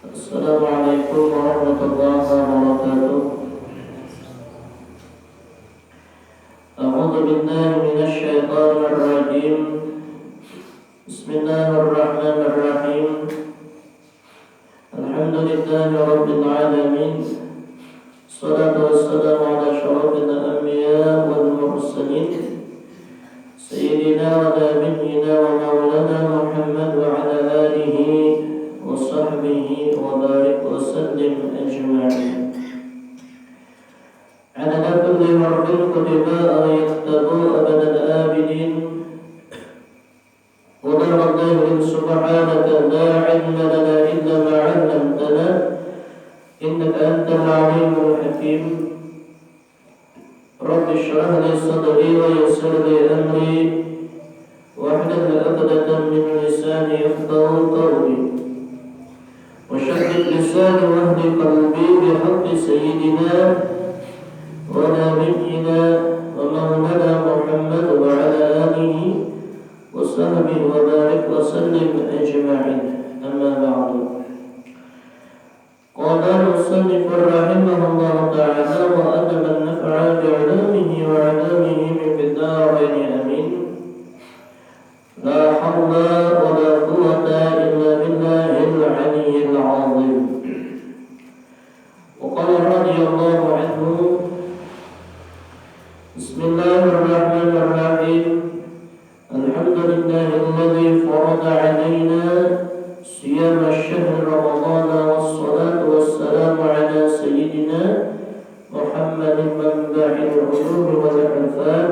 Assalamualaikum warahmatullahi wabarakatuh. A'udzu billahi minasy syaithanir rajim. Bismillahirrahmanirrahim. Alhamdulillahi rabbil alamin. Shalatu wassalamu ala asyrafil anbiya wal mursalin. Sayyidina wa nabiyyina wa maulana Muhammad wa ala alihi wa sahbihi wa barik wa sallim ajma'in. Adada kulli harfin kutiba yaktabu abadal abidin. Wa daradahu subhanaka la ilma lana illa ma 'allamtana innaka antal alimul hakim. Rabbi shrah li sadri wa yassir li amri wahlul 'uqdatam min lisani yafqahu qawli. وشدد لساني واهد قلبي بحق سيدنا ونبينا ومولانا محمد وعلى آله وصحبه وبارك وسلم أجمعين. أما بعد، قال المصنف رحمه الله تعالى: وأدب النفع بعلومه وعلومه في الدارين آمين. لا حول ولا قوة إلا بالله العلي العظيم. وقال رضي الله عنه: بسم الله الرحمن الرحيم. الحمد لله الذي فرض علينا صيام الشهر رمضان والصلاة والسلام على سيدنا محمد منبع العلوم والعرفان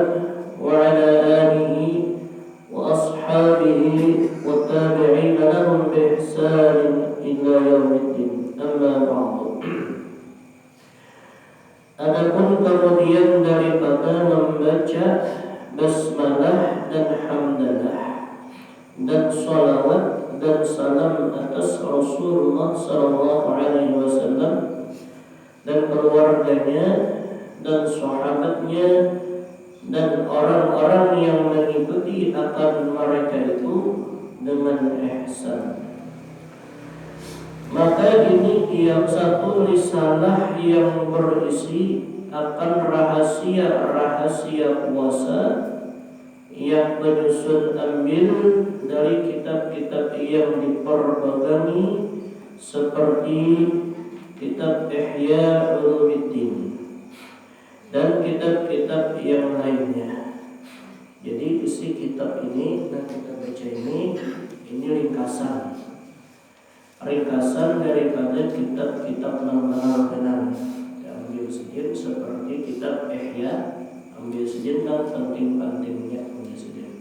وعلى آله وأصحابه والتابعين لهم بإحسان إلى يوم الدين. أما بعد. Adapun kemudian daripada membaca basmalah dan hamdalah dan sholawat dan salam atas Rasulullah SAW dan keluarganya dan sahabatnya dan orang-orang yang mengikuti akan mereka itu dengan ihsan, maka ini yang satu risalah yang berisi akan rahasia-rahasia puasa yang penyusun ambil dari kitab-kitab yang diperbagangi seperti kitab Ihya Ulumuddin dan kitab-kitab yang lainnya. Jadi isi kitab ini yang kita baca ini ringkasan daripada kitab-kitab benar-benar. Ambil sedikit seperti kitab Ihya, ambil sedikit dan penting-pentingnya ambil sedikit.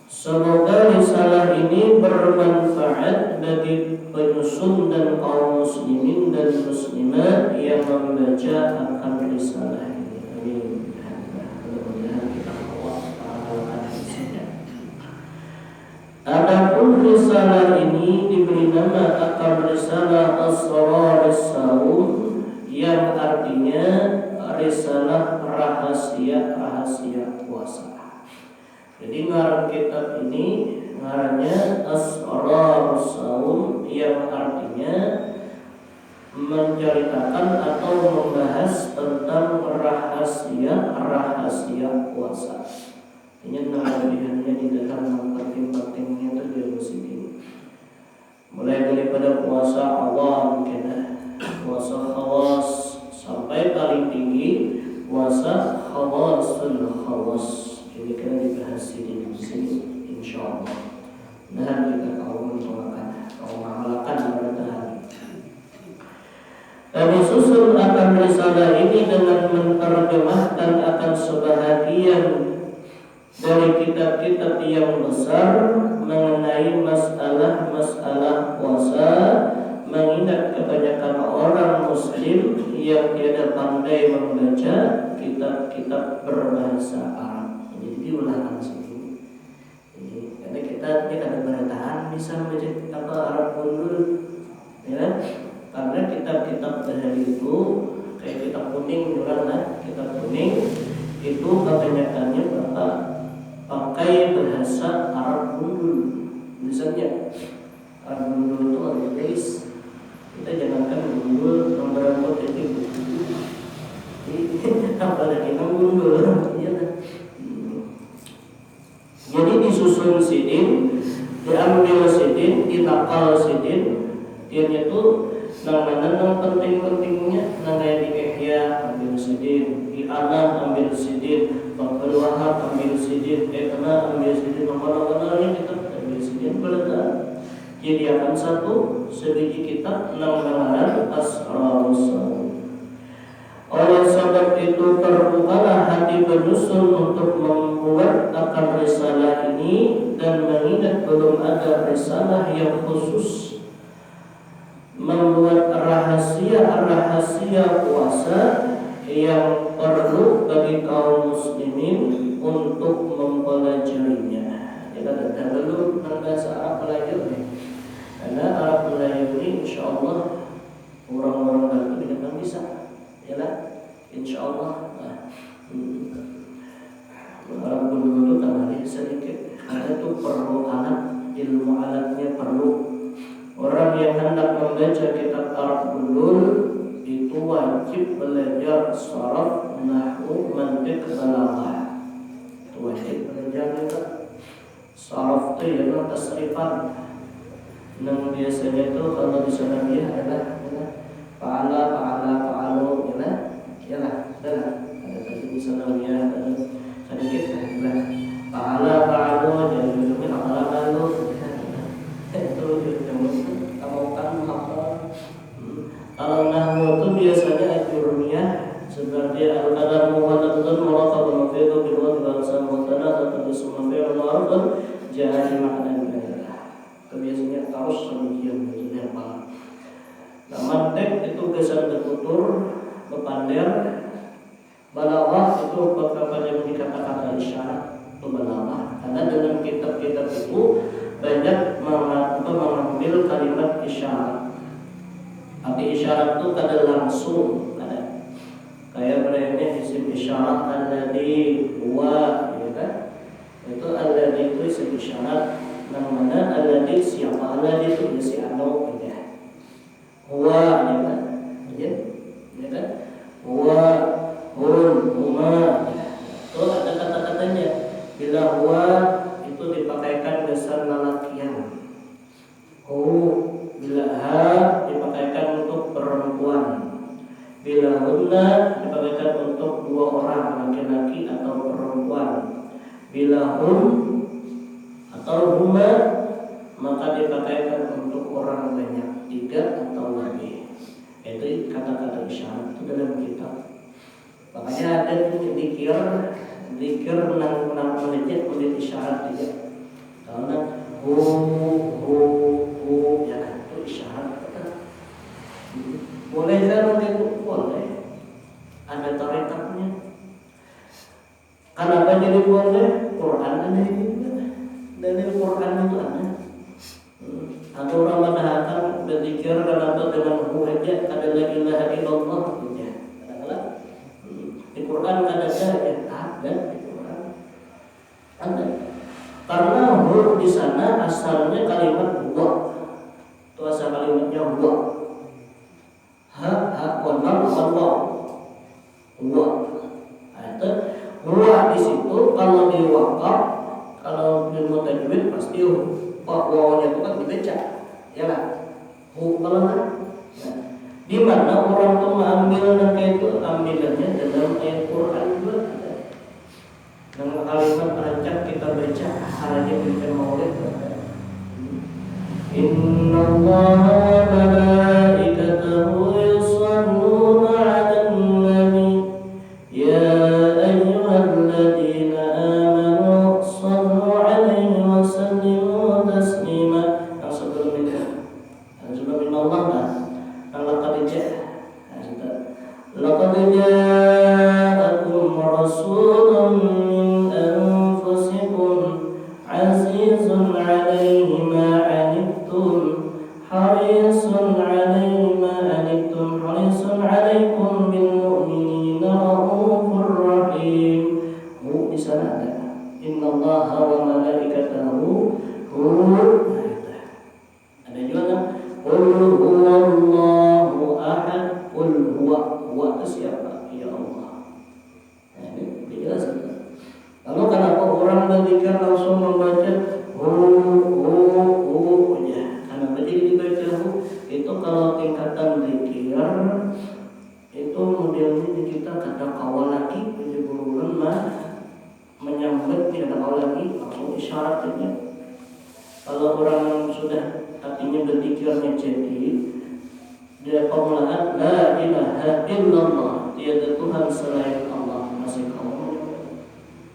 Semoga risalah ini bermanfaat bagi penyusun dan kaum muslimin dan muslimat yang membaca akan risalah ini. Amin. Mudah-mudahan kita amalkan isinya. Adapun risalah ini diberi nama akan risalah Asrar as-Saum, yang artinya risalah rahasia-rahasia puasa. Jadi ngaran kitab ini ngarannya Asrar as-Saum, yang artinya menceritakan atau membahas tentang rahasia-rahasia puasa. Ini kelebihannya di dalam penting-pentingnya itu di musim. Mulai daripada puasa awal, mungkin puasa khawal, sampai paling tinggi puasa khawasul khawas. Ini kan dibahas di sini insyaallah. Dan kita kaum mengamalkan pada hari. Dan disusun akan risalah ini dengan menerjemahkan akan sebahagian dari kitab-kitab yang besar mengenai masalah-masalah puasa, mengingat kebanyakan orang muslim yang tidak pandai membaca kitab-kitab berbahasa Arab. Jadi diulangkan sini. Karena kita ada bertahan bisa membaca Arab gundul, ya. Karena kitab-kitab dari itu kayak kitab kuning juga lah, kitab kuning itu kebanyakannya pakai bahasa Arab gundul. Misalnya Arab gundul itu ada guys, kita jangankan gundul nomor itu apalagi gundul, ya. Jadi disusun sidin, diambil sidin, ditakal sidin, dia itu mana yang penting-pentingnya, kayak di Ihya ambil sidin, di Ana ambil sidin, Abdul Wahab ambil sidin, Ekna ambil sidin, nomor-nomornya kita ambil sidin berada. Jadi akan satu sebiji kitab namanya Asrarus. Oleh sebab itu terbukalah hati penyusun untuk membuat akan risalah ini, dan mengingat belum ada risalah yang khusus membuat rahasia-rahasia puasa yang perlu bagi kaum muslimin untuk mempelajarinya. Kita belum bahasa Arab Melayu nih. Karena Arab Melayu ini insyaallah orang-orang baru tidak bisa. Ya lah, insyaallah. Arab dulu itu tambahin sedikit. Ada tuh perlu alat, ilmu alatnya perlu. Orang yang hendak membaca kitab Arab gundul itu wajib belajar sharaf, nahwu, mantiq, balaghah. Itu wajib belajar kita. Sharaf itu ya tasrifan. Yang biasanya itu kalau di sana dia adalah fa'alu, ya lah. Ada tadi di sana dia ada sedikit lah. Fa'alu jadi judulnya fa'alu. Itu kamu kan apa? Kalau nahwu itu biasanya ajurumiyah seperti al-qadam wa tadun muraqab mafidu bil wad wal sam wa tanazat bisma fi'l ma'ruf jahil ma'nan kebiasaannya terus demikian begitu apa. Nah, mantek itu kesan bertutur, berpander, balaghah itu beberapa yang dikatakan isyarat itu balaghah. Karena dalam kitab-kitab itu banyak mengambil kalimat isyarat. Arti isyarat itu kada langsung, ada. Kayak berikutnya isim isyarat alladhi huwa, ya kan? Itu alladhi itu isim isyarat. Namanya alladhi siapa? Alladhi itu si anu ya. Huwa, ya kan? Ya kan? Huwa, huma. Itu ada kata-katanya. Bila huwa itu dipakaikan dasar lalakian. Bila ha dipakaikan untuk perempuan. Bila hunna dipakaikan untuk dua orang, laki-laki atau perempuan. Bila hum atau huma maka dipakaikan untuk orang banyak, 3 atau lebih. Itu kata-kata isyarat itu dalam kitab. Makanya ada zikir menang menit isyarat juga. Karena hu ya kan itu isyarat. Boleh kan boleh. Ada tarikatnya. Kenapa jadi boleh? Quran ada ini. Dari Quran itu ada. Ada orang mengatakan berzikir kenapa dengan hu aja, ada la ilaha illallah ya. Di Quran ada di Quran. Ada. Karena hu di sana asalnya kalimat huwa. Itu asal kalimatnya huwa. Ha wa huwa. Itu huwa di situ kalau di wakaf, kalau di mutajwid pasti wawanya itu kan dibaca, ya lah. Kalau di mana orang tuh mengambil kayak itu ambilannya dalam ayat Quran juga ada. Nama kalimat rancak kita baca hanya bikin maulid ada. Inna Allaha wa malaikatahu yusalluna 'alan nabi ya ayyuhalladzina amanu sallu 'alaihi wa sallimu taslima. Yang sebelum itu, sebelum Inna Allah kan laqad ja'akum rasulun min anfusikum azizun 'alaihi ma 'anittum harisun 'alaikum bil mu'minina raufur rahim. Di sana ada innallaha wa malaikatahu ada juga qul huwallahu ahad. Qul huwa siapa? Ya Allah. Nah, ini dijelaskan. Lalu kenapa orang berzikir langsung membaca ya? Karena berdiri dibaca itu kalau tingkatan zikir itu modelnya di kita kata kawal lagi 70 bulan menyambut tidak ada kawal lagi langsung isyaratnya. Kalau orang sudah hatinya berzikirnya jadi dia permulaan la ilaha illallah, tiada Tuhan selain Allah, masih kaum.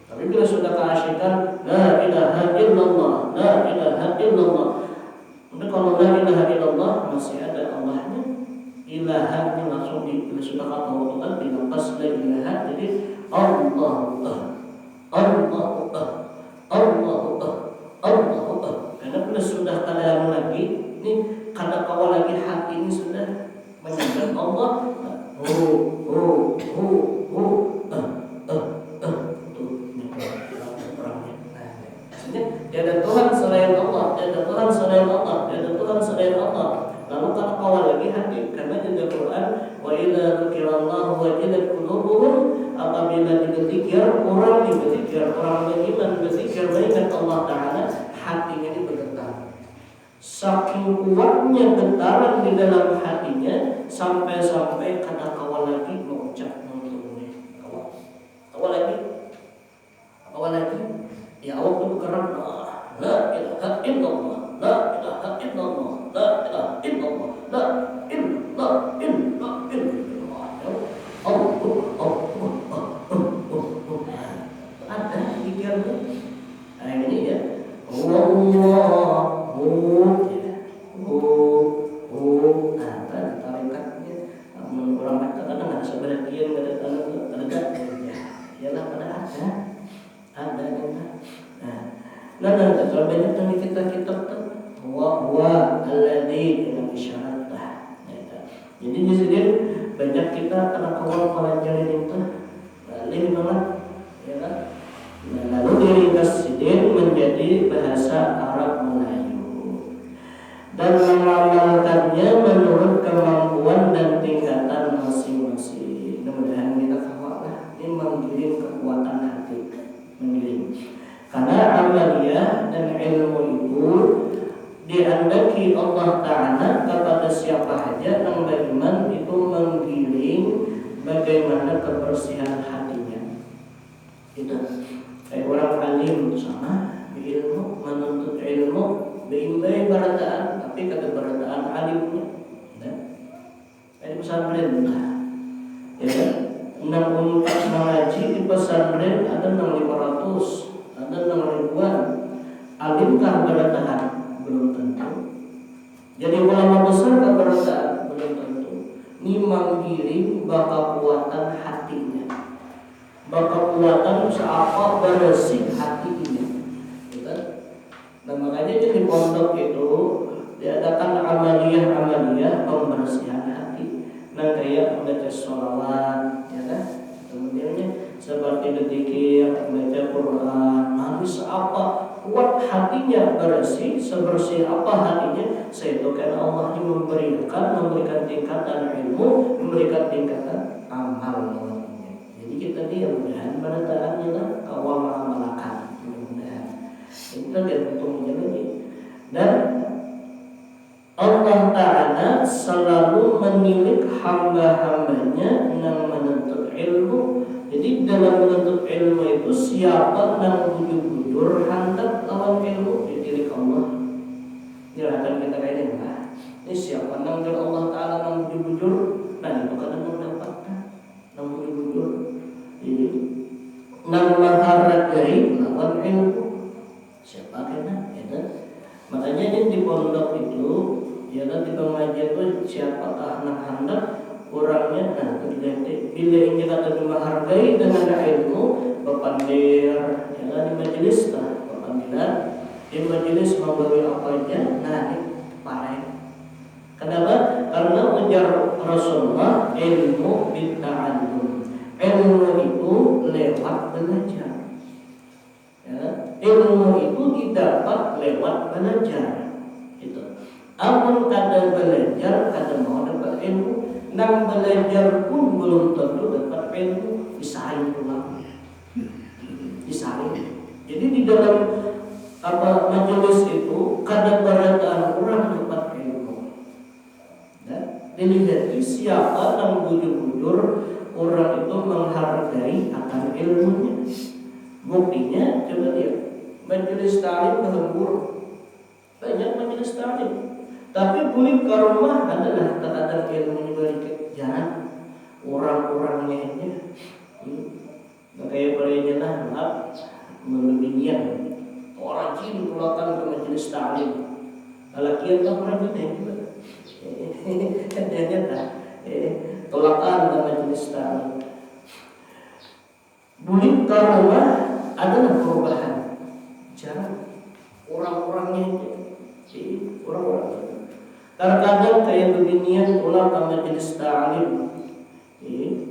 Tapi bila sudah keasyikan la ilaha illallah, la ilaha illallah, untuk kalau la ilaha illallah masih ada Allahnya, ilahnya langsung bila sudah kata Tuhan dilepas la ilaha, jadi Allah, karena bila sudah kadang lagi ini kada kawal lagi hati ini sudah menyebut Allah. Tiada Tuhan selain Allah, tiada Tuhan selain Allah, tiada Tuhan selain Allah. Lalu kada kawal lagi hati karena di Al-Quran wa idza dzukirallahu wajilat qulubuhum, apabila dizikir orang beriman berzikir mengingat Allah Taala, hatinya ini bergetar. Saking kuatnya getaran di dalam hatinya sampai-sampai kata kawal lagi mengucap menurutnya kawal lagi ya Allah itu bergerak la ilaha illallah la ilaha illallah la ilaha illallah la ilaha illallah ada dikirnya. Nah ini ya tarikatnya orang kadang-kadang ada sebagian ada ialah pada ada nah kalau banyak dari kita wa alladzi yang isyarat lah. Jadi di sini banyak kita anak kawan pelajari itu lain banget ya kan. Lalu diringkas sidin menjadi bahasa Arab Melayu dan mengamalkannya menurut kemampuan dan tingkatan masing-masing. Mudah-mudahan kita kawal ini menggiring kekuatan hati, menggiring. Karena amaliyah dan ilmu itu dihendaki Allah Ta'ala kepada siapa saja yang beriman itu menggiring bagaimana kebersihan hatinya. Itu kayak orang alim sama ilmu menuntut ilmu beimbai barataan tapi kata barataan alimnya kayak pesantren ya 64 mengaji di pesantren ada 6.500 ada 6.000-an alimkah barataan belum tentu. Jadi ulama besar kah barataan belum tentu. Ini menggiring bakal kuatan hatinya, bakal kuatan seapa bersih hati ini, gitu. Dan makanya di pondok itu diadakan amaliyah pembersihan hati. Nah kayak membaca sholawat, ya kan? Kemudiannya seperti berzikir, membaca Quran, habis apa kuat hatinya bersih, sebersih apa hatinya, itu karena Allah memberikan tingkatan ilmu, memberikan tingkatan amal. Jadi kita dia mudahan pada taatnya lah kawal mengamalkan, mudahan itu tergantungnya lagi. Dan Allah Ta'ala selalu menilik hamba-hambanya yang menentukan ilmu. Jadi dalam menuntut ilmu itu siapa yang bujur-bujur hendak lawan ilmu di diri Allah. Silahkan kita kaitkan. Nah, ini siapa yang dari Allah Taala yang bujur-bujur? Nah itu kadang mendapatkan yang bujur-bujur. Jadi yang menghargai lawan ilmu. Siapa kena? Ya, makanya di pondok itu, ya di pengajian itu siapakah anak hendak orangnya terjadi bila ini kata menghargai dengan ilmu berpandir ya di majelis berpandiran di majelis membawa apa aja ini paling kenapa? Karena ujar Rasulullah ilmu bitta'allum, ilmu itu lewat belajar ya, ilmu itu didapat lewat belajar itu. Amun kada belajar kada mau dapat ilmu. Nang belajar pun belum tentu dapat ilmu, disaring pulang, disaring. Jadi di dalam majelis itu kadang berataan orang dapat ilmu. Dilihat siapa yang bujur-bujur orang itu menghargai akan ilmunya. Buktinya coba lihat majelis ta'lim berhembur, banyak majelis ta'lim. Tapi kulit ke rumah adalah tak ilmunya balik jalan orang-orangnya aja. Kayak bolehnya lah melebihnya orang jin pulaukan ke majelis ta'lim. Lalakian tak orang jin juga. Hanya tolakan ke majelis ta'lim. Kulit ke rumah adalah perubahan jalan orang-orangnya aja. Orang-orang terkadang kayak beginian pulang ke majelis ta'lim,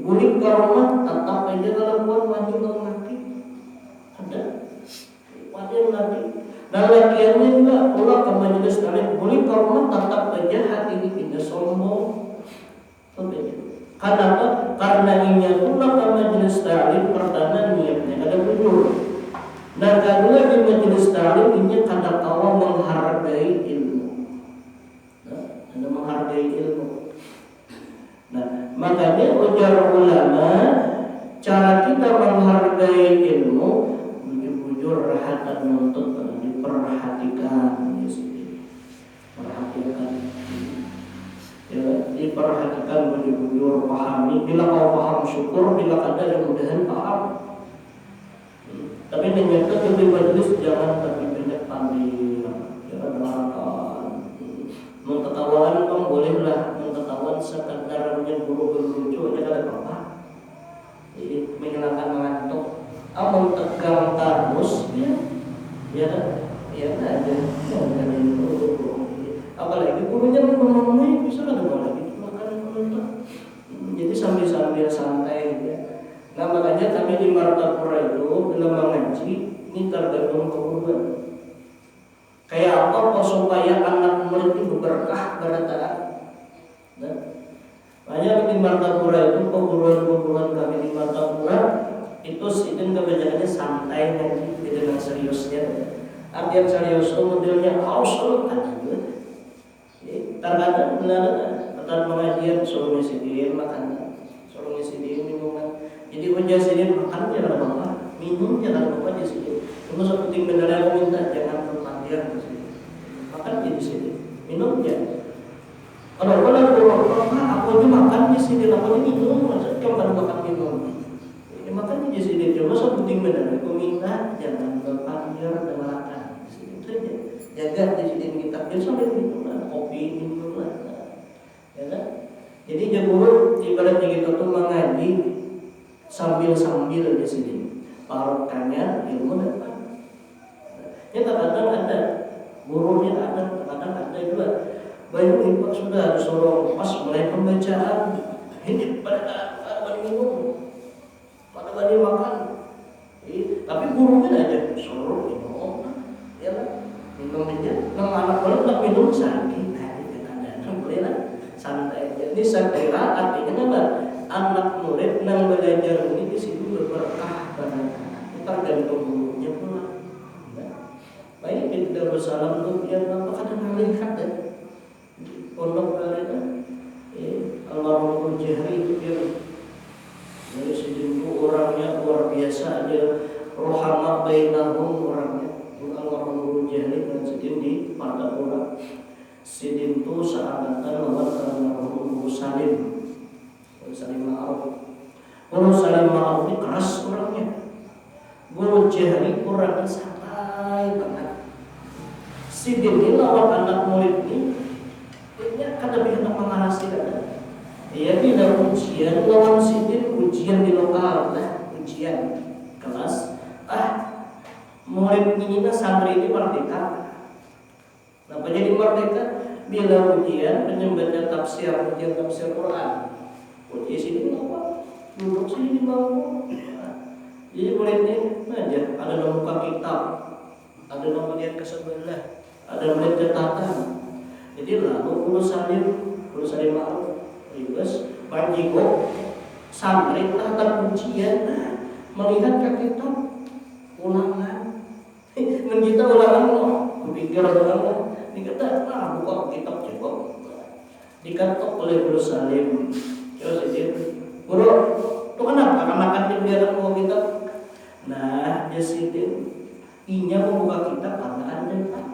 bulik ke rumah tetap aja kalau buat wajib laki ada wajib laki. Dan lakiannya juga pulang ke majelis ta'lim, bulik ke rumah tetap aja hati ini tidak sombong. Kenapa? Karena ini pulang ke majelis ta'lim pertama niatnya ada bujur. Dan kedua di majelis ta'lim ini kada kawa menghargai ilmu. Menghargai ilmu. Nah, makanya ujar ulama, cara kita menghargai ilmu bujur-bujur hati menuntut diperhatikan di sini. Perhatikan. Ya, diperhatikan bujur-bujur, pahami. Bila kau paham syukur, bila kada mudahan paham. Tapi ternyata di majelis jangan tapi banyak pandir, jangan melakukan. Mengetahuan kamu bolehlah mengetahuan sekedarnya guru berlucu aja kada apa-apa. Jadi menghilangkan mengantuk. Amun tegang terus ya aja. Apalagi gurunya ngomongnya bisa kada lagi makan menonton. Jadi sambil santai ya. Nah makanya kami di Martapura itu dalam mengaji ini tergantung keguruan. Kayak apa supaya anak murid itu berkah berataan. Nah, banyak di Martapura itu perguruan kami di Martapura itu sidin kebijakannya santai ngaji dengan seriusnya. Artian serius itu modelnya harus kan gitu. Terkadang benar tetap pengajian suruh sidin makan, suruh sidin minuman. Jadi ujar sidin makan jangan apa-apa, minum jangan apa-apa di sidin. Cuma seperti benar aku minta jangan berpandian di sini. Makan di sini, minum ya. Kalau aku aja makan di sini, aku aja minum, maksudnya kalau makan minum. Ya, makan di sini, cuma seperti benar aku minta jangan berpandian dan makan di sini saja. Jaga di sini kita sampai minum kopi minum lah, ya kan? Jadi jebur ibaratnya kita tuh mengaji sambil di sini. Barokahnya ilmu dapat. Ya terkadang ada gurunya ada, terkadang ada juga. Banyak ibu sudah disuruh pas mulai pembacaan ini pada minum, pada makan. Tapi gurunya aja suruh minum, ya kan? Minum aja. Kalau anak boleh tak minum sakit, kadang-kadang boleh lah santai. Jadi saya kira artinya apa? Anak murid yang belajar ini di situ berberkah banget. Tergantung gurunya pula. Baik kita Darussalam tuh biar apa kadang melihat ya. Pondok kalian Allahumma jahri itu biar dari sini Sidin di Martapura. Sidin itu sahabatan lawan almarhum Guru Salim Ma'ruf. Guru Salim Ma'ruf ini keras orangnya. Guru Jahri orangnya santai banget. Sidin ini lawan anak murid ini, dia kan lebih enak mengarasi kan. Dia tidak ujian lawan Sidin, ujian di lokal lah, ujian kelas. Murid ini santri ini merdeka. Kenapa jadi merdeka? Bila ujian penyembaca ujian tafsir Quran. Ujian sini apa? Duduk sini di bangku. Jadi murid ini belajar. Ada yang buka kitab, ada yang melihat ke sebelah, ada yang melihat catatan. Jadi lalu Guru Salim Ma'ruf, Ribes, Panjigo, santri tahta ujian, melihat ke kitab ulangan. Kita ulangan loh, berpikir ulangan. Dikata, buka kitab cukup. Dikatok oleh Guru Salim. Terus dia, Guru, itu kenapa? Makan dia buka kitab. Nah, dia Sidin, inya membuka kitab karena ada depan.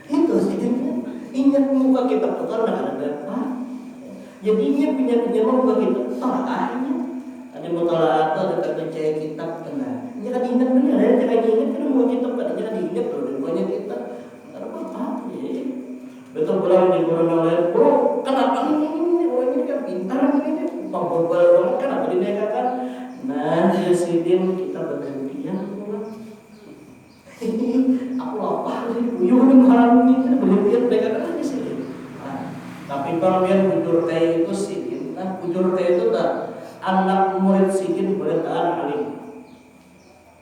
Itu Sidinnya, inya membuka kitab itu karena ada depan. Jadi inya punya membuka kitab tolaknya. Ada mutalaah atau ada percaya kitab kena. Jangan diingat benar ya, jangan diingat karena mau kitab pada jangan diingat loh dan banyak kitab. Karena apa? Betul pulang di guru yang lain, bro, kenapa ini orang ini kan pintar ini, bobal banget kenapa dinegakan? Nah, ya Sidin kita bergantian pulang. Aku lapar sih, buyung haram ini bergantian negakan aja Sidin. Tapi kalau yang bujur kayak itu Sidin, bujur kayak itu dah anak murid Sidin berataan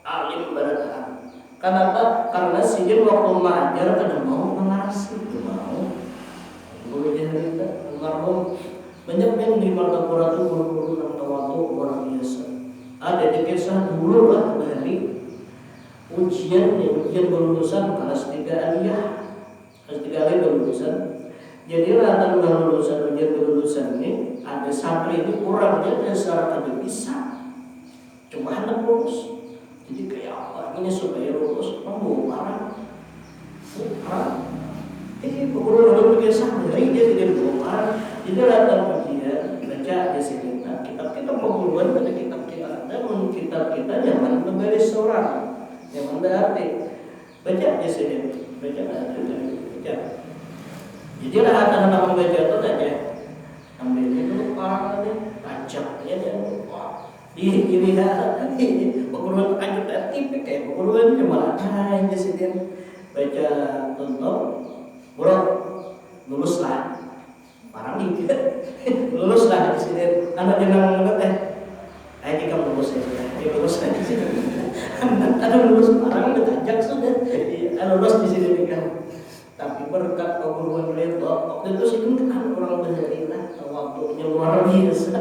alim berataan. Kenapa? Karena Sidin waktu mengajar kadang mau mengarasi itu mau. Guru Jahri almarhum banyak yang di Martapura itu guru-guru yang tawadu luar biasa. Ada di kisah dulu lah dari ujian kelulusan kelas 3 aliyah. Kelas 3 aliyah kelulusan. Jadi rata kelulusan ujian kelulusan ini ada santri ini kurangnya secara tidak bisa. Cuma hendak lulus. Jadi kayak apa ini supaya lulus membongkar. Guru lalu bikin santri dia tidak bongkar. Jadi rata ujian baca di sini. Nah, kitab-kitab pengumuman pada kitab kita ada, kitab kita jangan membaris seorang, jangan berarti baca di sini, baca. Jadi rata anak membaca itu aja. Ambilnya dulu orang ini ajaknya dan dilihat penguruan lanjut tertib kayak penguruan cuma aja sih dia baca tonton bro lulus lah parang dikit lulus lah di sini anak jenang banget ayo kita lulus ya kita lulus aja sih ada lulus parang udah ajak sudah lulus di sini kan. Tapi berkat penguruan Ridho waktu itu sih kan orang berharilah waktunya luar biasa.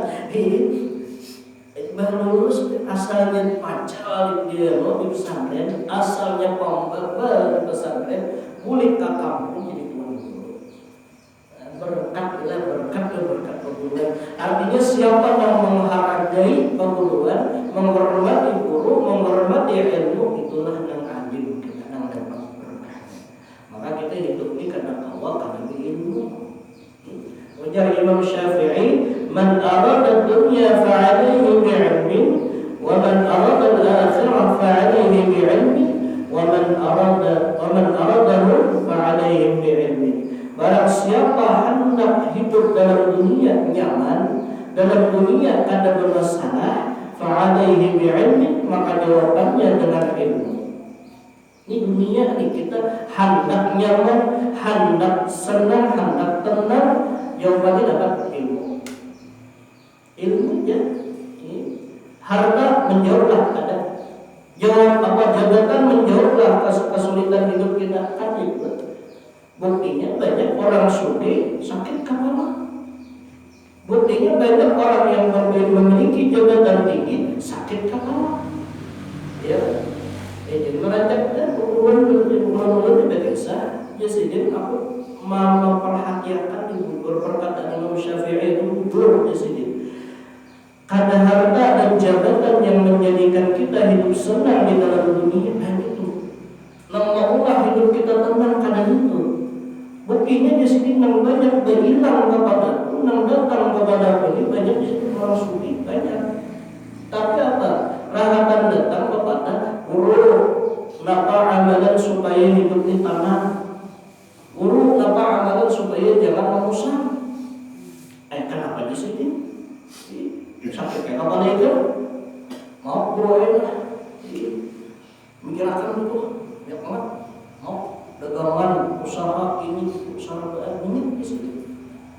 Baru lulus asalnya pacar dia mau di pesantren, asalnya pembabar di pesantren, balik ke kampung jadi tuan guru. Berkat penguruan. Artinya siapa yang menghargai penguruan, menghormati guru, menghormati ilmu, itulah yang adil kita yang dapat berkah. Maka kita hidup ini karena Allah, karena ilmu. Ujar Imam Syafi'i, man arada dunya fa'alaihi bi'ilmin, wa man arada al-akhirah fa'alaihi bi'ilmin, wa man aradahu fa'alaihi bi'ilmin. Barang siapa hendak hidup dalam dunia nyaman, dalam dunia kada bermasalah, fa'alaihi bi'ilmin, maka jawabannya dengan ilmu. Ini dunia ini kita hendak nyaman, hendak senang, hendak tenang, jawabannya dapat ilmu. Ilmunya harta menjauhlah ada. Jawab apa jabatan menjauhlah kesulitan hidup kita kan itu. Buktinya banyak orang sugih sakit kepala. Buktinya banyak orang yang memiliki jabatan tinggi sakit kepala. Ya. Jadi merancang penguruan di desa. Jadi aku memperhatikan di perkataan Imam Syafi'i itu jujur di sini. Kada harta dan jabatan yang menjadikan kita hidup senang di dalam dunia itu. Namanya hidup kita sudah tenang keadaan itu. Buktinya di sini nang banyak berhilang kepadaku, nang datang kepadaku ini banyak di sini orang sufi banyak. Tapi apa? Rahatan datang kepada guru, napa amalan supaya hidup ini tenang. Guru, napa amalan supaya jangan memusang. Kenapa di sini? Sakit kayak apa itu? Mau guru enak. Mikirkan itu, ya banget. Mau dagangan, usaha ini, usaha ini di sini.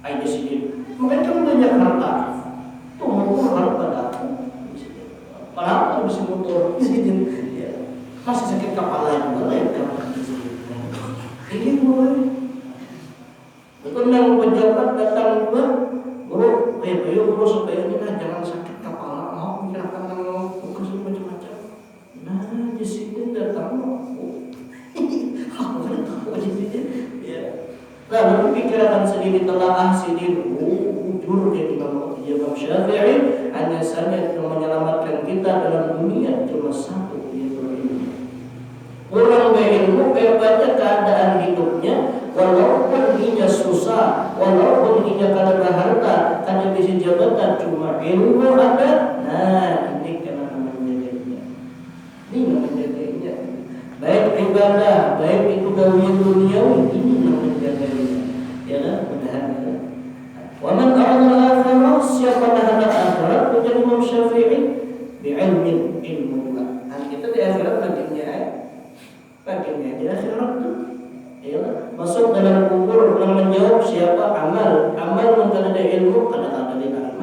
Ayo di sini. Mungkin kan banyak harta. Tuh mau harta aku. Malah harus motor di sini. Ya. Masih sakit kepala juga ya kalau di sini. Ini boy. Betul yang pejabat datang juga, guru, guru supaya ini jangan sakit kepala. Mau mikirkan kalau fokus macam-macam. Nah di sini datang aku. Aku kan tahu di sini. Ya. Lalu pikiran sendiri telah sendiri. Jujur dia Imam Syafi'i hanya saja yang menyelamatkan kita dalam dunia cuma satu, yaitu ilmu. Orang berilmu baca keadaan hidupnya, walaupun dia susah, walaupun dia kada berharta, kada bisa jabatan, cuma ilmu ada. Nah ini kena menjaganya. Ini menjaganya. Baik ibadah, baik itu gawian duniawi, ini menjaganya. Ya kan? Mudah-mudahan. Waman a'adha al-akhirah, siapa dah hendak akhirat menjadi Imam Syafi'i bi'ilmin ilmu. Nah kita di akhirat bagiannya di akhirat tu masuk dalam kubur dan menjawab siapa amal yang ada ilmu kada diterima.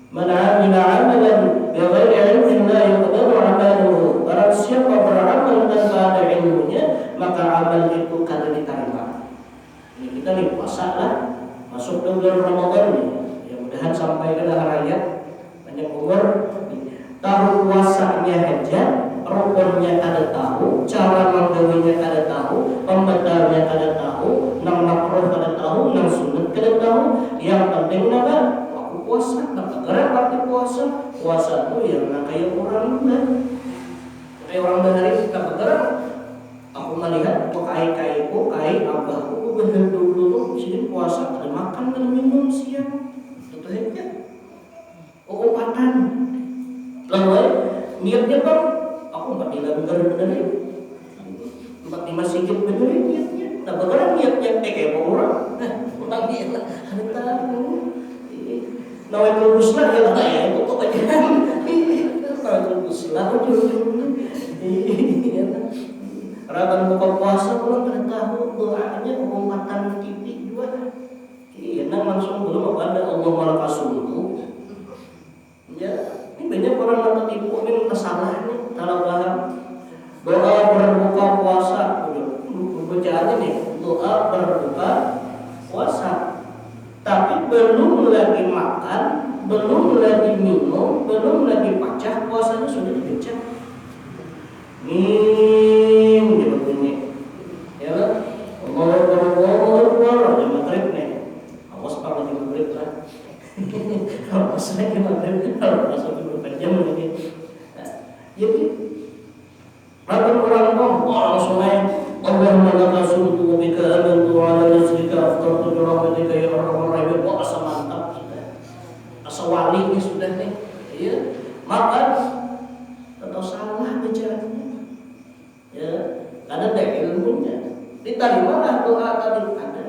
Man 'amila 'amalan bighairi 'ilmin la yuqbalu 'amaluhu. Barang siapa beramal tanpa ada ilmunya, maka amal itu kada diterima. Ini kita nih puasa lah. Masuk ke bulan Ramadan nih, ya mudahan sampai ke hari raya banyak umur. Tahu puasanya aja, rukunnya ada tahu, cara menggawinya ada tahu, pembedarnya ada tahu, nang makruh ada tahu, nang sunat ada tahu. Yang penting apa? Waktu puasa, nak gerak waktu puasa. Puasa itu yang kayak orang bulan, kayak orang dari kita bergerak. Aku melihat kai abahku dulu sini puasa ada makan dan minum siang itu aja. Umpatan lalu niatnya bang aku 45 bener empat lima sikit bener niatnya. Nah bagaimana niatnya kayak orang orang niat ada tahu nawaitul husna ya lah ya itu kok aja nawaitul husna Raban buka puasa belum ada tahu doanya umpatan TV juga. Iya, langsung belum ada Allah malakasuntu. Ya, ini banyak orang yang tertipu ini salah nih, salah paham. Doa berbuka puasa, bacaannya nih, doa berbuka puasa. Tapi belum lagi makan, belum lagi minum, belum lagi pacah, puasanya sudah dibaca. Dia begini, ya kan? Allah ada maghrib nih, awas pak lagi maghrib lah. Awas lagi maghrib, masuk beberapa jam lagi. Jadi orang langsung naik. Allahumma laka sumtu bika amantu ala rizqika aftartu birahmatika ya arhamar rahimin. Wah asa mantap sudah, asa wali ini sudah nih. Iya, makan atau salah bicaranya. Ya, karena ada ilmunya. Ditarimalah doa tadi ada.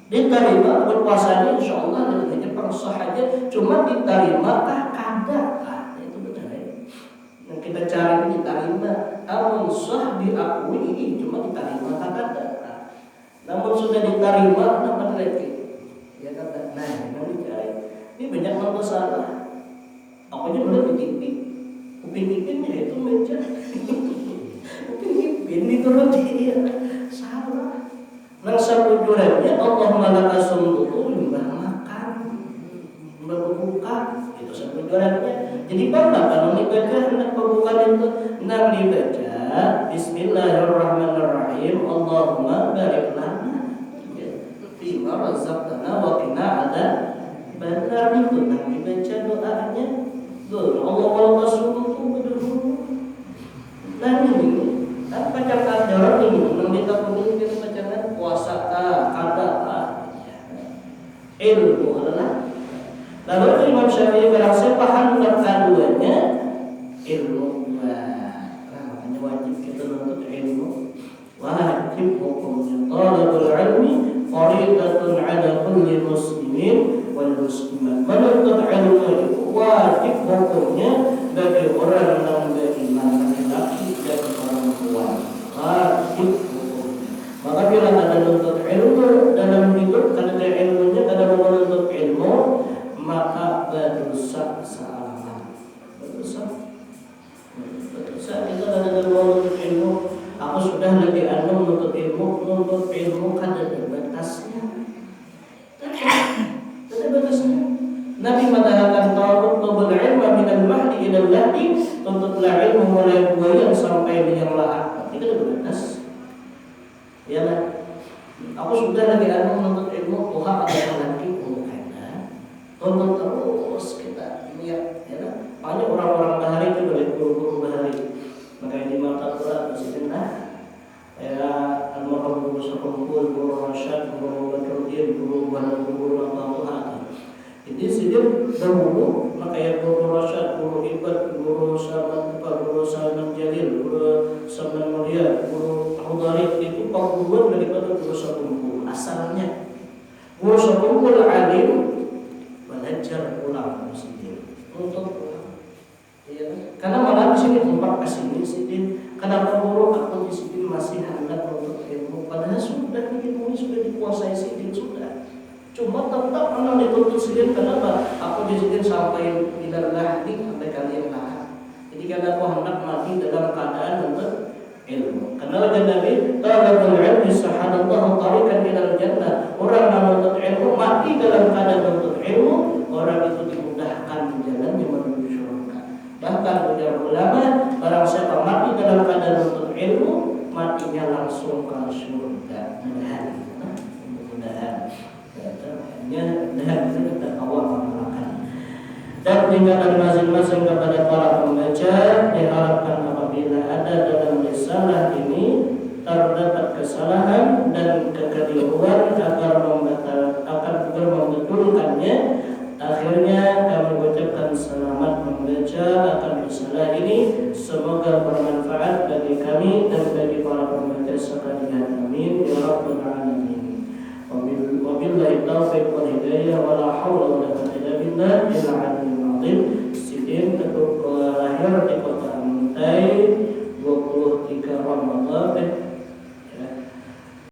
Diterima berpuasanya insya Allah dengan Jepang sah aja. Cuma ditarimakah kada? Itu benar ya. Yang kita cari diterima. Namun sah diakui cuma ditarimakah kada? Namun sudah diterima dapat lagi. Ya kata. Nah, yang dicari. Ini banyak yang salah. Aku aja udah di TV. Upin-ipinnya itu meja. Ini turun dia salah. Nang sabujurannya Allahumma laka sumtu limbah makan, berbuka itu sabujurannya. Jadi bangga kalau dibaca hendak pembukaan itu nang dibaca Bismillahirrahmanirrahim. Allahumma barik lana fima razaqtana wa qina adzabannar. Itu nang dibaca doanya. Allahumma laka sumtu dulu. Nah ini apa cara ajaran ini? Kita punya Imam Syafi'i barang siapa hendak keduanya ilmu. Makanya wajib kita menuntut ilmu. Wajib hukumnya talabul ilmi fariidatun 'ala kulli muslimin wal muslimat. Menuntut ilmu itu wajib hukumnya bagi orang yang beriman, laki-laki dan perempuan. Wajib hukumnya. Maka bila ada menuntut ilmu dalam hidup, kalau ada ilmunya, kalau menuntut ilmu, maka berdosa sealaman. Berdosa kita ada menuntut ilmu. Aku sudah lebih menuntut ilmu kan ada batasnya. Ada batasnya. Nabi mengatakan talabul ilma minal mahdi ilal lahdi, tuntutlah ilmu mulai buaya sampai liang lahat. Itu ada batas. Ya kan? Aku sudah lagi menuntut ilmu, Tuhan ada nanti tuntut terus kita niat, ya kan? Banyak orang-orang bahari itu boleh guru-guru bahari. Makanya di mata Quran disebutlah ya almarhum guru Sakumpul, guru Rasyad, guru Badruddin, guru Tuhan. Jadi sejak dahulu makanya guru Rasyad, guru Ibad, guru Salman Jalil, guru Salman Mulia, guru Hudari itu pengguruan daripada guru Sakumpul. Asalnya guru Sakumpul alim belajar ulang sendiri untuk ya, karena malah di sini tempat kesini sini kenapa guru aku di sini masih hendak untuk ilmu padahal sudah ilmu sudah dikuasai sini sudah cuma tetap menang dituntut sini kenapa aku di sini sampai tidak lahdi sampai kalian lahat jadi karena aku hendak mati dalam keadaan untuk ilmu karena Nabi talabul ilmi sahadallahu tariqan ilal jannah orang yang menuntut ilmu mati dalam keadaan menuntut ilmu orang itu dimudahkan jalannya menuju surga. Bahkan ujar ulama, barang siapa mati dalam keadaan menuntut ilmu, matinya langsung ke surga. Mudah-mudahan. Mudah-mudahan kita awal melakukan. Dan tingkatan masing-masing kepada para pembaca diharapkan apabila ada dalam risalah ini terdapat kesalahan dan kekeliruan agar membetulkannya. Akhirnya kami ucapkan selamat membaca akan risalah ini. Semoga bermanfaat bagi kami dan bagi para pembaca sekalian. Amin ya rabbal alamin. Wabillahi taufiq wal hidayah wa la haula wa la quwwata illa billah al-'aliyyil 'azim. Sidin ketuk lahir di kota Muntai 23 Ramadan